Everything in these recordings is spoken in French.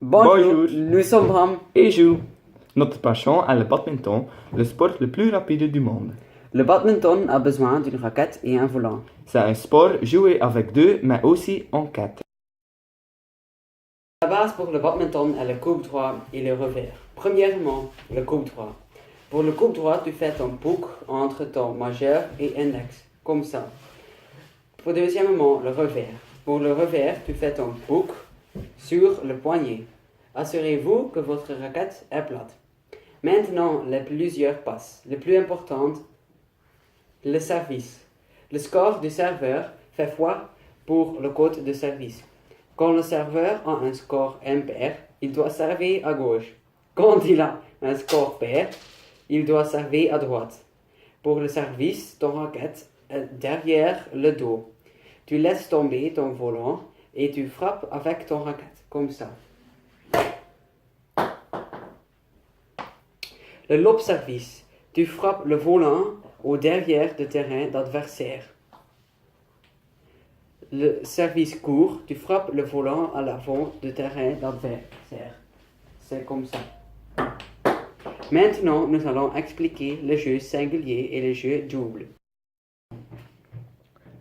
Bonjour, Bonjour. nous sommes Bram. Et Jules. Notre passion est le badminton, le sport le plus rapide du monde. Le badminton a besoin d'une raquette et un volant. C'est un sport joué avec deux, mais aussi en quatre. La base pour le badminton est le coupe droit et le revers. Premièrement, le coupe droit. Pour le coupe droit, tu fais ton pouce entre ton majeur et index, comme ça. Pour deuxièmement, le revers. Pour le revers, tu fais ton pouce sur le poignet. Assurez-vous que votre raquette est plate. Maintenant, les plusieurs passes. Le plus important, le service. Le score du serveur fait foi pour le code de service. Quand le serveur a un score impair, il doit servir à gauche. Quand il a un score pair, il doit servir à droite. Pour le service, ton raquette est derrière le dos. Tu laisses tomber ton volant et tu frappes avec ton raquette, comme ça. Le lob service. Tu frappes le volant au derrière du terrain d'adversaire. Le service court, tu frappes le volant à l'avant du terrain d'adversaire. C'est comme ça. Maintenant, nous allons expliquer le jeu singulier et le jeu double.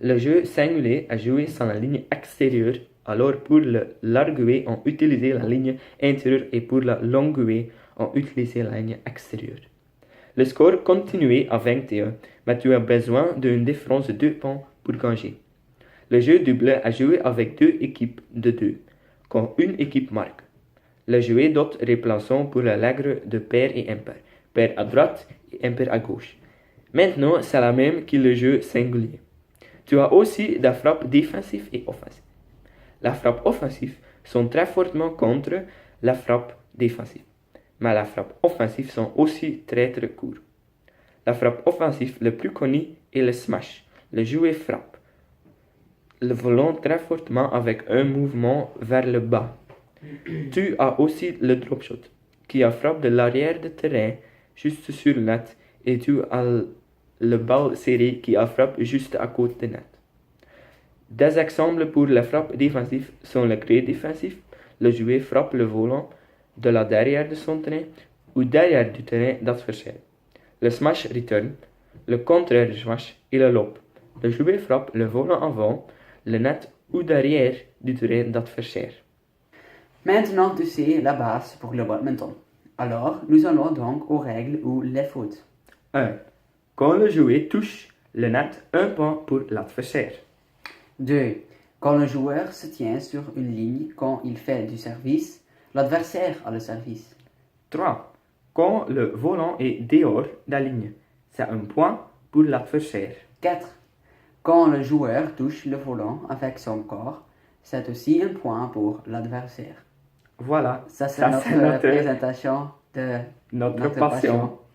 Le jeu singulier est joué sans la ligne extérieure, alors pour le larguer, on utilise la ligne intérieure et pour la longuer, on utilise la ligne extérieure. Le score continue à 21, mais tu as besoin d'une différence de 2 points pour gagner. Le jeu double est joué avec deux équipes de deux, quand une équipe marque. Le jeu d'autres remplaçants pour la règle de pair et impair, pair à droite et impair à gauche. Maintenant, c'est la même que le jeu singulier. Tu as aussi des frappes défensives et offensives. Les frappes offensives sont très fortement contre la frappe défensive, mais les frappes offensives sont aussi très courtes. La frappe offensive le plus connue est le smash. Le joueur frappe le volant très fortement avec un mouvement vers le bas. Tu as aussi le drop shot, qui frappe de l'arrière du terrain juste sur le net, et tu as le ball serré qui frappe juste à côté du net. Des exemples pour les frappes défensives sont le gré défensif, le joueur frappe le volant de la derrière de son terrain ou derrière du terrain d'adversaire. Le smash return, le contraire du smash et le lob. Le joueur frappe le volant avant, le net ou derrière du terrain d'adversaire. Maintenant, tu sais la base pour le badminton. Alors, nous allons donc aux règles ou les fautes. 1. Quand le joueur touche le net, un point pour l'adversaire. 2. Quand le joueur se tient sur une ligne quand il fait du service, l'adversaire a le service. 3. Quand le volant est dehors de la ligne, c'est un point pour l'adversaire. 4. Quand le joueur touche le volant avec son corps, c'est aussi un point pour l'adversaire. Voilà, Ça, c'est notre présentation de notre passion.